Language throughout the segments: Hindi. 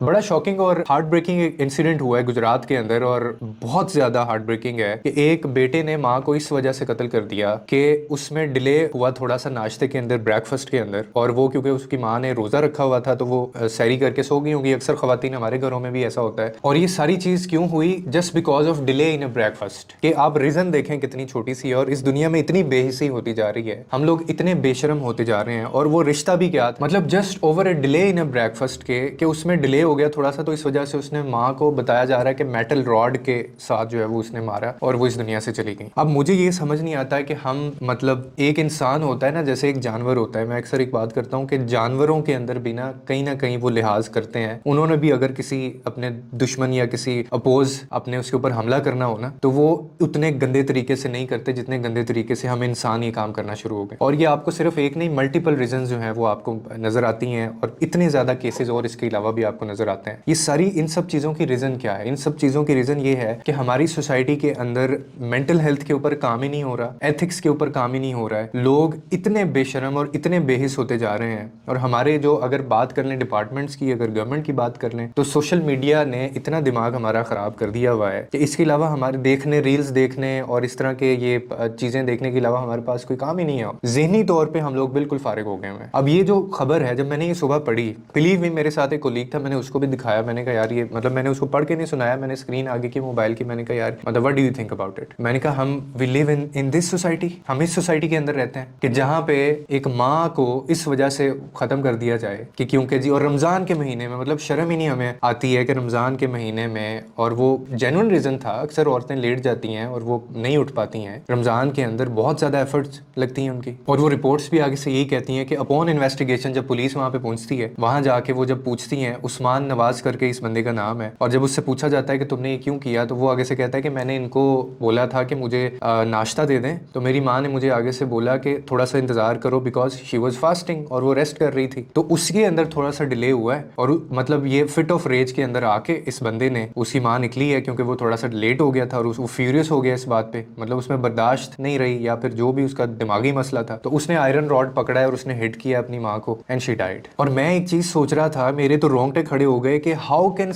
बड़ा शॉकिंग और हार्ट ब्रेकिंग इंसिडेंट हुआ है गुजरात के अंदर, और बहुत ज्यादा हार्ट ब्रेकिंग है कि एक बेटे ने माँ को इस वजह से कत्ल कर दिया कि उसमें डिले हुआ थोड़ा सा नाश्ते के अंदर, ब्रेकफास्ट के अंदर, और वो क्योंकि उसकी माँ ने रोजा रखा हुआ था तो वो सैरी करके सो गई होंगी। अक्सर खवातीन, हमारे घरों में भी ऐसा होता है। और ये सारी चीज क्यों हुई? Just because of delay in a breakfast. कि आप रीजन देखें कितनी छोटी सी है, और इस दुनिया में इतनी बेहिसी होती जा रही है, हम लोग इतने बेशरम होते जा रहे हैं। और वो रिश्ता भी क्या था, मतलब just over a delay in a breakfast के उसमें डिले हो गया थोड़ा सा, तो इस वजह से उसने माँ को बताया जा रहा है कि मेटल रॉड के साथ जो है वो उसने मारा और वो इस दुनिया से चली गई। अब मुझे ये समझ नहीं आता है कि हम, मतलब एक इंसान होता है ना जैसे एक जानवर होता है। मैं अक्सर एक बात करता हूँ कि जानवरों के अंदर भी ना कहीं वो लिहाज करते हैं। उन्होंने भी अगर किसी अपने दुश्मन या किसी अपोज अपने उसके ऊपर हमला करना हो ना, तो वो उतने गंदे तरीके से नहीं करते जितने गंदे तरीके से हम इंसान ये काम करना शुरू हो गए। और ये आपको सिर्फ एक नहीं, मल्टीपल रीजन जो है वो आपको नजर आती हैं, और इतने ज्यादा केसेस और इसके अलावा भी आपको नजर आते हैं। ये सारी इन सब चीज़ों की रीज़न क्या है? इन सब चीज़ों की रीज़न ये है कि हमारी सोसाइटी के अंदर मेंटल हेल्थ के ऊपर काम ही नहीं हो रहा, एथिक्स के ऊपर काम ही नहीं हो रहा है। लोग इतने बेशरम और इतने बेहिस होते जा रहे हैं। और हमारे जो, अगर बात कर लें डिपार्टमेंट्स की, अगर गवर्नमेंट की बात कर लें, तो सोशल मीडिया ने इतना दिमाग हमारा ख़राब कर दिया हुआ है कि इसके अलावा हमारे देखने, रील्स देखने और इस तरह के ये चीज़ें देखने के अलावा हमारे पास कोई काम ही नहीं है। ज़हनी तौर पर हम लोग बिल्कुल फारिग हो गए हैं। अब ये जो खबर है, जब मैंने ये सुबह पढ़ी, बिलीव मी, मेरे साथ एक कोलीग था, मैंने उसको भी दिखाया। मैंने कहा यार ये, मतलब मैंने उसको पढ़ के नहीं सुनाया, मैंने स्क्रीन आगे की मोबाइल की, मैंने कहा यार मतलब what do you think about it. मैंने कहा हम we live in this society, हम इस सोसाइटी के अंदर रहते हैं कि जहाँ पे एक माँ को इस वजह से ख़त्म कर दिया जाए कि क्योंकि जी, और रमज़ान के महीने में, मतलब शर्म ही नहीं हमें आती है कि रमज़ान के महीने में, और वो जेन्युइन रीज़न था, अक्सर औरतें लेट जाती हैं और वो नहीं उठ पाती हैं रमज़ान के अंदर, बहुत ज़्यादा एफर्ट्स लगती हैं उनकी। और वो रिपोर्ट्स भी आगे से यही कहती हैं कि अपॉन इन्वेस्टिगेशन, जब पुलिस वहाँ पे पहुँचती है, वहाँ जाके वो जब पूछती हैं, उस्मान नवाज करके इस बंदे का नाम है, और जब उससे पूछा जाता है कि तुमने ये क्यों किया, तो वो आगे से कहता है कि मैंने इनको बोला था कि मुझे नाश्ता दे दें, तो मेरी माँ ने मुझे आगे से बोला कि थोड़ा सा इंतजार करो बिकॉज शी वॉज फास्टिंग, और वो रेस्ट कर रही थी। तो उसके अंदर थोड़ा सा डिले हुआ है, और मतलब ये फिट ऑफ रेज के अंदर आके इस बंदे ने, उसकी माँ निकली है क्योंकि वो थोड़ा सा लेट हो गया था और वो फ्यूरियस हो गया इस बात पे, मतलब उसमें बर्दाश्त नहीं रही, या फिर जो भी उसका दिमागी मसला था, तो उसने आयरन रॉड पकड़ा है और उसने हिट किया अपनी माँ को, एंड शी डाइड। और मैं एक चीज सोच रहा था, मेरे तो रोंगटे खड़े हो गए कि how can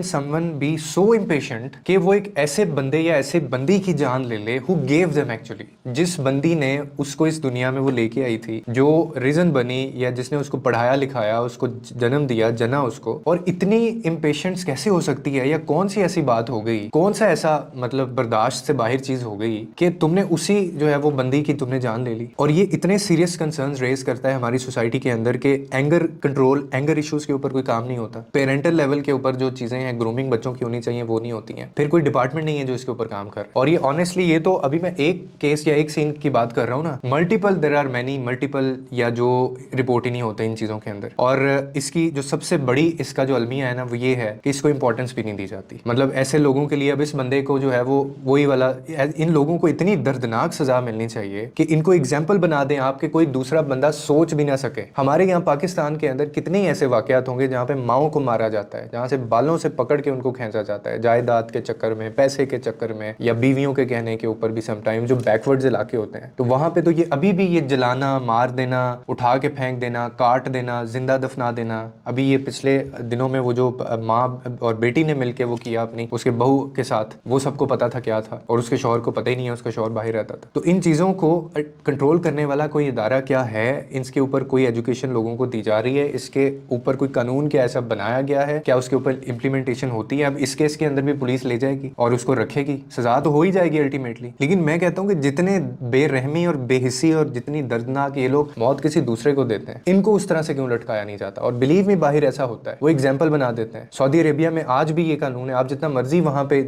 someone be so impatient कि वो एक ऐसे बंदे या ऐसे बंदी की जान ले ले, हु गेव देम एक्चुअली, जिस बंदी ने उसको इस दुनिया में वो लेके आई थी, जो रीजन बनी, या जिसने उसको पढ़ाया लिखाया, उसको जन्म दिया, जना उसको। और इतनी इम्पेशेंस कैसे हो सकती है, या कौन सी ऐसी बात हो गई, कौन सा ऐसा मतलब बर्दाश्त से बाहर चीज हो गई कि तुमने उसी जो है वो बंदी की तुमने जान ले ली। और ये इतने सीरियस कंसर्न्स रेज करता है हमारी सोसाइटी के अंदर के एंगर कंट्रोल, एंगर इश्यूज के ऊपर कोई काम नहीं होता, पेरेंटल लेवल के ऊपर जो चीजें हैं, ग्रूमिंग बच्चों की होनी चाहिए, वो नहीं होती हैं, फिर कोई डिपार्टमेंट नहीं है जो इसके ऊपर काम कर। और ये ऑनेस्टली, ये तो अभी मैं एक केस या एक सीन की बात कर रहा हूँ ना, multiple, there are many multiple, या जो रिपोर्ट ही नहीं होते इन चीजों के अंदर। और इसकी जो सबसे बड़ी इसका जो अलमिया है ना, वो ये है कि इसको इंपॉर्टेंस भी नहीं दी जाती। मतलब ऐसे लोगों के लिए अब इस बंदे को जो है वो वही वाला, इन लोगों को इतनी दर्दनाक सजा मिलनी चाहिए कि इनको एग्जाम्पल बना दें आपके, कोई दूसरा बंदा सोच भी ना सके। हमारे यहाँ पाकिस्तान के अंदर कितने ऐसे वाकयात होंगे जहाँ पे माओ को मारा जाता है, जहाँ से बालों से पकड़ के उनको खींचा जाता है, जायदाद के चक्कर में, पैसे के चक्कर में, या बीवियों के कहने के ऊपर भी समटाइम, जो बैकवर्ड इलाके होते हैं, तो वहां पे तो ये अभी भी ये जलाना, मार देना, उठा के फेंक देना, काट देना, जिंदा दफना देना। अभी ये पिछले दिनों में वो जो माँ और बेटी ने मिलकर वो किया अपनी उसके बहू के साथ, वो सबको पता था क्या था, और उसके शौहर को पता ही नहीं है, उसका शौहर बाहर रहता था। तो इन चीजों को कंट्रोल करने वाला कोई इदारा क्या है? इसके ऊपर कोई एजुकेशन लोगों को दी जा रही है? इसके ऊपर कोई कानून क्या ऐसा बनाया गया है? क्या उसके ऊपर इम्प्लीमेंटेशन होती है? अब इस केस के अंदर भी पुलिस ले जाएगी और उसको रखेगी, सजा तो हो ही जाएगी अल्टीमेटली। लेकिन मैं कहता हूँ कि जितने बेरहमी और बेहिसी और जितनी दर्दनाक ये लोग मौत किसी दूसरे को देते हैं, इनको उस तरह से क्यों लटकाया नहीं जाता? और बिलीव मी, बाहर ऐसा होता है, वो एग्जाम्पल बना देते हैं। सऊदी अरेबिया में आज भी ये कानून है, आप जितना मर्जी वहां पे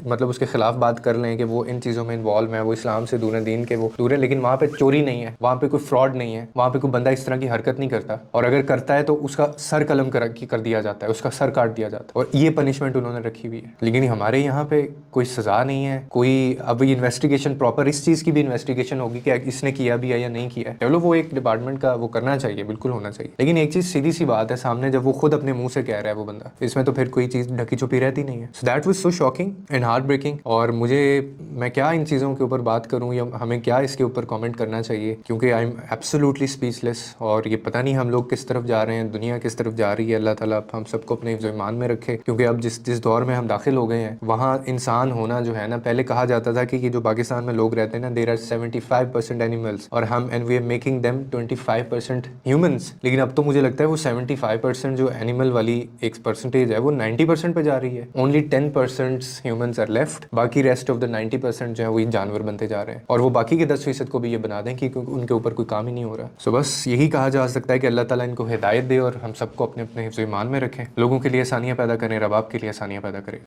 मतलब उसके खिलाफ बात कर लें कि वो इन चीजों में इन्वॉल्व है, वो इस्लाम से दूर है, दीन के वो दूर है, लेकिन वहां पे चोरी नहीं है, वहां पे कोई फ्रॉड नहीं है, वहां पे कोई बंदा इस तरह की हरकत नहीं करता, और अगर करता है तो उसका सर कलम कर दिया जाता है, उसका सर काट दिया जाता है, और ये पनिशमेंट उन्होंने रखी हुई है। लेकिन हमारे यहाँ पे कोई सजा नहीं है, कोई अब इन्वेस्टिगेशन प्रॉपर, इस चीज की भी इन्वेस्टिगेशन होगी कि इसने किया भी है या नहीं किया है, चलो वो एक डिपार्टमेंट का वो करना चाहिए, बिल्कुल होना चाहिए। लेकिन एक चीज सीधी सी बात है, सामने जब वो खुद अपने मुंह से कह रहा है वो बंदा, इसमें तो फिर कोई चीज ढकी छुपी रहती नहीं है। So that was so shocking and heart breaking. और मुझे, मैं क्या इन चीज़ों के ऊपर बात करूं, या हमें क्या इसके ऊपर कमेंट करना चाहिए, क्योंकि आई एम एब्सोल्युटली स्पीचलेस। और ये पता नहीं हम लोग किस तरफ जा रहे हैं, दुनिया किस तरफ जा रही है। अल्लाह ताला हम सबको अपने हिफ्ज़ ईमान में रखे, क्योंकि अब जिस दौर में हम दाखिल हो गए हैं वहाँ इंसान होना जो है ना, पहले कहा जाता था कि ये जो पाकिस्तान में लोग रहते हैं ना, देर आर 75% एनिमल्स और हम and we are making them 25% humans. लेकिन अब तो मुझे लगता है वो 75% जो एनिमल वाली एक परसेंटेज है वो 90% पे जा रही है। ओनली 10% ह्यूमंस आर लेफ्ट, बाकी रेस्ट ऑफ द 90% जो है वही जानवर बनते जा रहे हैं, और वो बाकी के 10% को भी ये बना दें कि उनके ऊपर कोई काम ही नहीं हो रहा। सो बस यही कहा जा सकता है कि अल्लाह ताला इनको हिदायत दे और हम सबको अपने अपने हिफ्ज़ ईमान में रखें, लोगों के लिए आसानियाँ पैदा करें, रब आपके लिए आसानियाँ पैदा करें।